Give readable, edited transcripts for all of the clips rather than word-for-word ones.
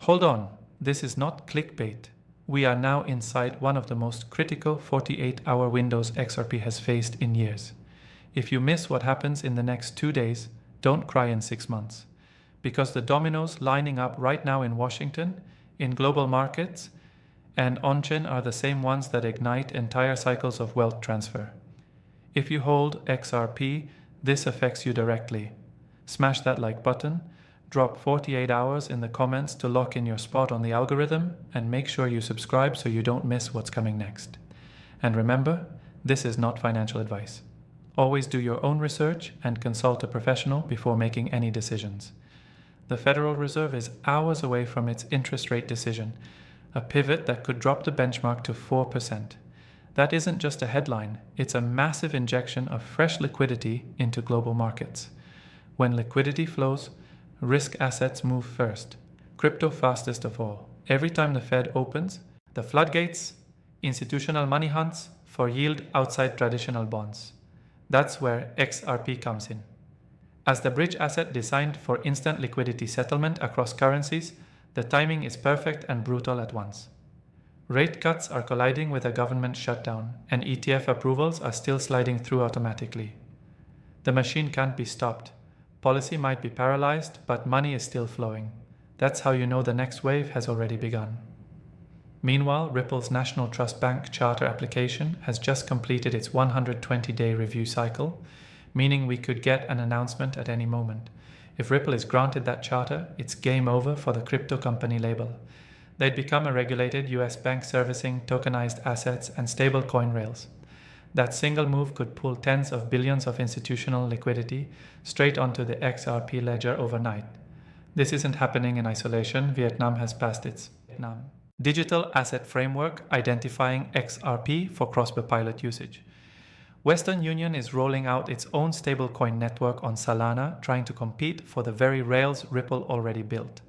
Hold on, this is not clickbait. We are now inside one of the most critical 48-hour windows XRP has faced in years. If you miss what happens in the next 2 days, don't cry in 6 months. Because the dominoes lining up right now in Washington, in global markets, and on-chain are the same ones that ignite entire cycles of wealth transfer. If you hold XRP, this affects you directly. Smash that like button, drop 48 hours in the comments to lock in your spot on the algorithm, and make sure you subscribe so you don't miss what's coming next. And remember, this is not financial advice. Always do your own research and consult a professional before making any decisions. The Federal Reserve is hours away from its interest rate decision, a pivot that could drop the benchmark to 4%. That isn't just a headline, it's a massive injection of fresh liquidity into global markets. When liquidity flows, risk assets move first. Crypto fastest of all. Every time the Fed opens, the floodgates, institutional money hunts for yield outside traditional bonds. That's where XRP comes in. As the bridge asset designed for instant liquidity settlement across currencies, the timing is perfect and brutal at once. Rate cuts are colliding with a government shutdown, and ETF approvals are still sliding through automatically. The machine can't be stopped. Policy might be paralyzed, but money is still flowing. That's how you know the next wave has already begun. Meanwhile, Ripple's National Trust Bank Charter application has just completed its 120-day review cycle, meaning we could get an announcement at any moment. If Ripple is granted that charter, it's game over for the crypto company label. They'd become a regulated US bank servicing tokenized assets and stablecoin rails. That single move could pull tens of billions of institutional liquidity straight onto the XRP ledger overnight. This isn't happening in isolation. Vietnam has passed its digital asset framework identifying XRP for cross-border pilot usage. Western Union is rolling out its own stablecoin network on Solana, trying to compete for the very rails Ripple already built.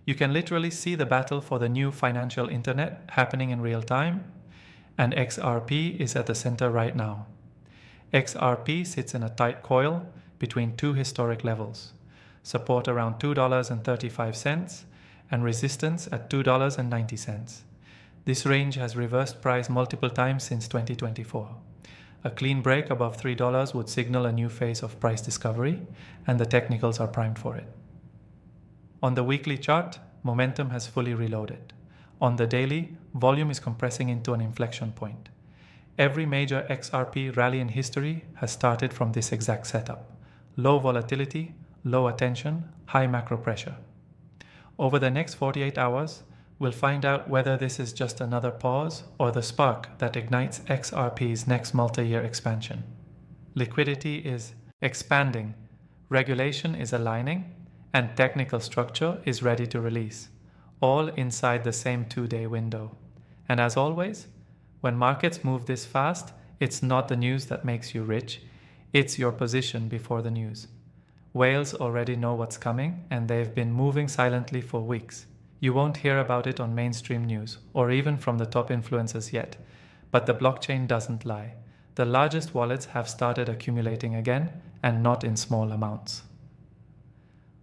You can literally see the battle for the new financial internet happening in real time, and XRP is at the center right now. XRP sits in a tight coil between two historic levels, support around $2.35 and resistance at $2.90. This range has reversed price multiple times since 2024. A clean break above $3 would signal a new phase of price discovery, and the technicals are primed for it. On the weekly chart, momentum has fully reloaded. On the daily, volume is compressing into an inflection point. Every major XRP rally in history has started from this exact setup. Low volatility, low attention, high macro pressure. Over the next 48 hours, we'll find out whether this is just another pause or the spark that ignites XRP's next multi-year expansion. Liquidity is expanding, regulation is aligning, and technical structure is ready to release, all inside the same 2-day window. And as always, when markets move this fast, it's not the news that makes you rich, it's your position before the news. Whales already know what's coming, and they've been moving silently for weeks. You won't hear about it on mainstream news, or even from the top influencers yet. But the blockchain doesn't lie. The largest wallets have started accumulating again, and not in small amounts.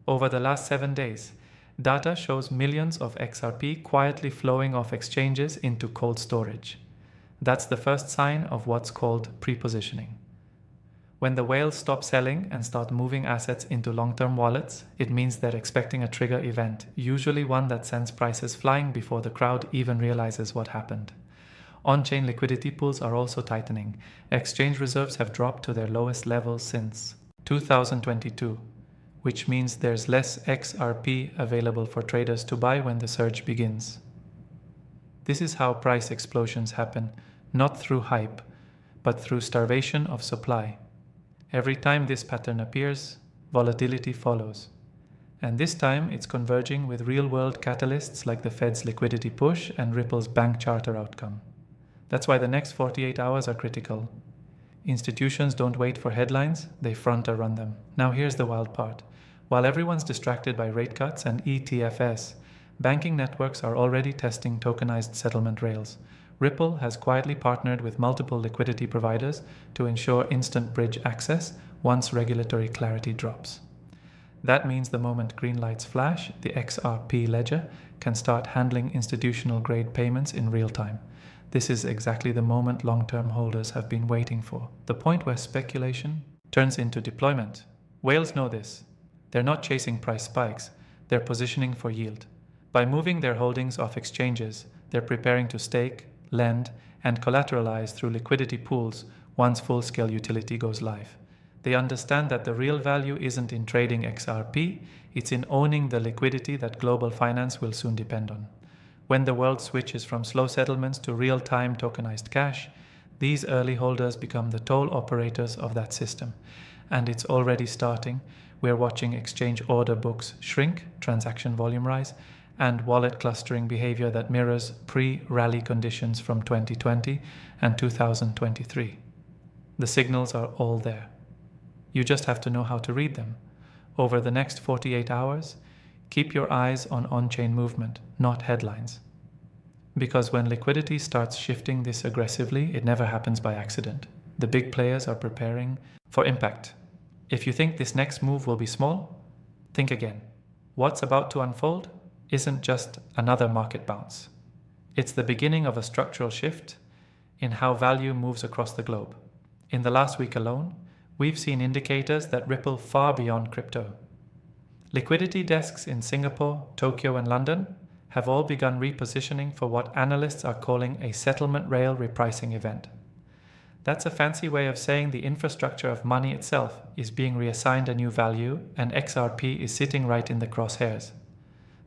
Over the last 7 days, data shows millions of XRP quietly flowing off exchanges into cold storage. That's the first sign of what's called pre-positioning. When the whales stop selling and start moving assets into long-term wallets, it means they're expecting a trigger event, usually one that sends prices flying before the crowd even realizes what happened. On-chain liquidity pools are also tightening. Exchange reserves have dropped to their lowest levels since 2022, which means there's less XRP available for traders to buy when the surge begins. This is how price explosions happen, not through hype, but through starvation of supply. Every time this pattern appears, volatility follows. And this time it's converging with real-world catalysts like the Fed's liquidity push and Ripple's bank charter outcome. That's why the next 48 hours are critical. Institutions don't wait for headlines, they front or run them. Now here's the wild part. While everyone's distracted by rate cuts and ETFs, banking networks are already testing tokenized settlement rails. Ripple has quietly partnered with multiple liquidity providers to ensure instant bridge access once regulatory clarity drops. That means the moment green lights flash, the XRP ledger can start handling institutional-grade payments in real time. This is exactly the moment long-term holders have been waiting for, the point where speculation turns into deployment. Whales know this. They're not chasing price spikes, they're positioning for yield. By moving their holdings off exchanges, they're preparing to stake, lend, and collateralize through liquidity pools once full-scale utility goes live. They understand that the real value isn't in trading XRP, it's in owning the liquidity that global finance will soon depend on. When the world switches from slow settlements to real-time tokenized cash, these early holders become the toll operators of that system. And it's already starting. We're watching exchange order books shrink, transaction volume rise, and wallet clustering behavior that mirrors pre-rally conditions from 2020 and 2023. The signals are all there. You just have to know how to read them. Over the next 48 hours, keep your eyes on on-chain movement, not headlines. Because when liquidity starts shifting this aggressively, it never happens by accident. The big players are preparing for impact. If you think this next move will be small, think again. What's about to unfold isn't just another market bounce. It's the beginning of a structural shift in how value moves across the globe. In the last week alone, we've seen indicators that ripple far beyond crypto. Liquidity desks in Singapore, Tokyo, and London have all begun repositioning for what analysts are calling a settlement rail repricing event. That's a fancy way of saying the infrastructure of money itself is being reassigned a new value, and XRP is sitting right in the crosshairs.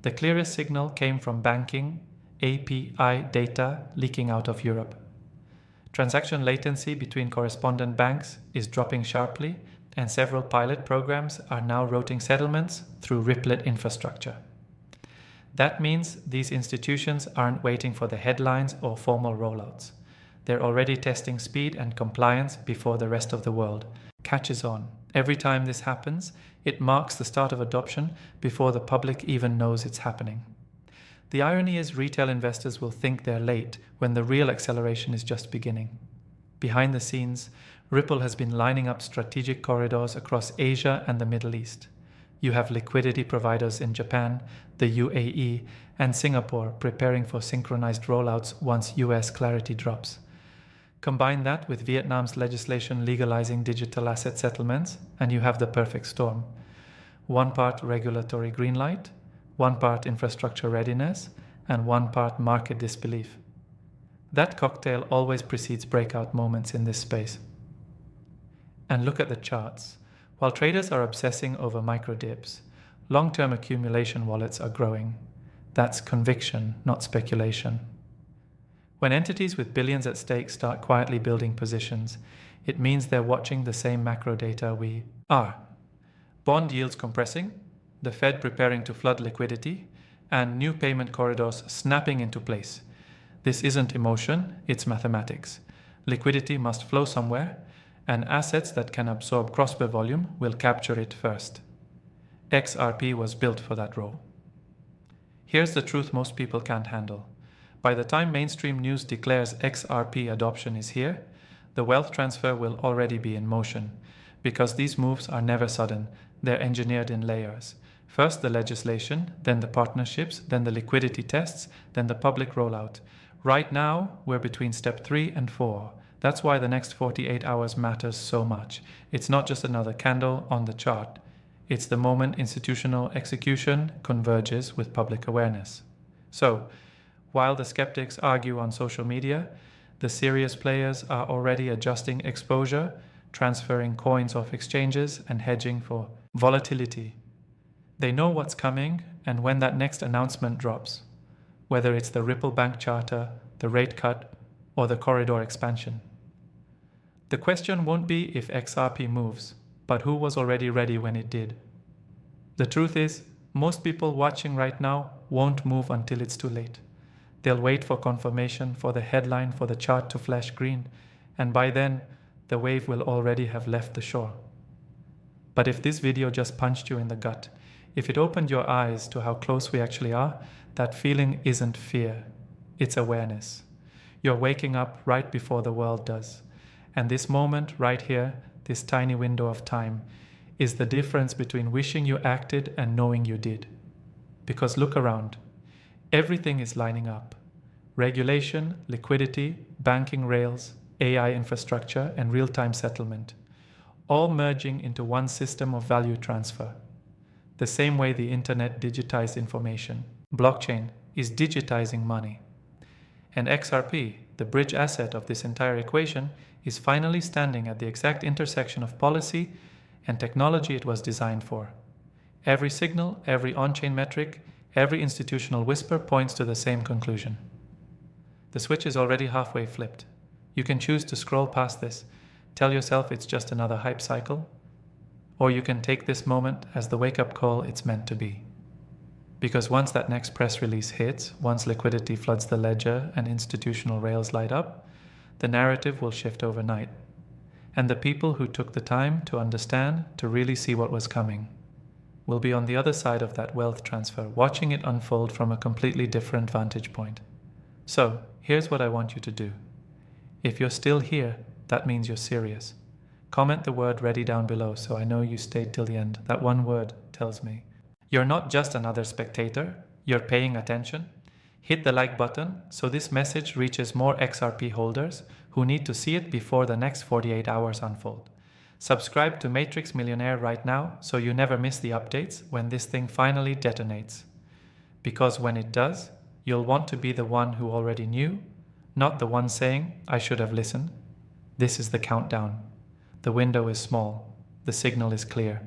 The clearest signal came from banking API data leaking out of Europe. Transaction latency between correspondent banks is dropping sharply, and several pilot programs are now routing settlements through Riplet infrastructure. That means these institutions aren't waiting for the headlines or formal rollouts. They're already testing speed and compliance before the rest of the world catches on. Every time this happens, it marks the start of adoption before the public even knows it's happening. The irony is retail investors will think they're late when the real acceleration is just beginning. Behind the scenes, Ripple has been lining up strategic corridors across Asia and the Middle East. You have liquidity providers in Japan, the UAE, and Singapore preparing for synchronized rollouts once US clarity drops. Combine that with Vietnam's legislation legalizing digital asset settlements, and you have the perfect storm. One part regulatory green light, one part infrastructure readiness, and one part market disbelief. That cocktail always precedes breakout moments in this space. And look at the charts. While traders are obsessing over micro dips, long-term accumulation wallets are growing. That's conviction, not speculation. When entities with billions at stake start quietly building positions, it means they're watching the same macro data we are. Bond yields compressing, the Fed preparing to flood liquidity, and new payment corridors snapping into place. This isn't emotion, it's mathematics. Liquidity must flow somewhere, and assets that can absorb cross-bear volume will capture it first. XRP was built for that role. Here's the truth most people can't handle. By the time mainstream news declares XRP adoption is here, the wealth transfer will already be in motion, because these moves are never sudden, they're engineered in layers. First the legislation, then the partnerships, then the liquidity tests, then the public rollout. Right now, we're between step 3 and 4. That's why the next 48 hours matters so much. It's not just another candle on the chart. It's the moment institutional execution converges with public awareness. So, while the skeptics argue on social media, the serious players are already adjusting exposure, transferring coins off exchanges, and hedging for volatility. They know what's coming and when that next announcement drops, whether it's the Ripple Bank Charter, the rate cut, or the corridor expansion. The question won't be if XRP moves, but who was already ready when it did. The truth is, most people watching right now won't move until it's too late. They'll wait for confirmation, for the headline, for the chart to flash green, and by then, the wave will already have left the shore. But if this video just punched you in the gut, if it opened your eyes to how close we actually are, that feeling isn't fear, it's awareness. You're waking up right before the world does. And this moment right here, this tiny window of time, is the difference between wishing you acted and knowing you did. Because look around. Everything is lining up. Regulation, liquidity, banking rails, AI infrastructure, and real-time settlement, all merging into one system of value transfer. The same way the internet digitized information, blockchain is digitizing money. And XRP, the bridge asset of this entire equation, is finally standing at the exact intersection of policy and technology it was designed for. Every signal, every on-chain metric, every institutional whisper points to the same conclusion. The switch is already halfway flipped. You can choose to scroll past this, tell yourself it's just another hype cycle, or you can take this moment as the wake-up call it's meant to be. Because once that next press release hits, once liquidity floods the ledger and institutional rails light up, the narrative will shift overnight. And the people who took the time to understand, to really see what was coming, will be on the other side of that wealth transfer, watching it unfold from a completely different vantage point. So, here's what I want you to do. If you're still here, that means you're serious. Comment the word ready down below so I know you stayed till the end. That one word tells me. You're not just another spectator, you're paying attention. Hit the like button so this message reaches more XRP holders who need to see it before the next 48 hours unfold. Subscribe to Matrix Millionaire right now so you never miss the updates when this thing finally detonates. Because when it does, you'll want to be the one who already knew, not the one saying, I should have listened. This is the countdown. The window is small. The signal is clear.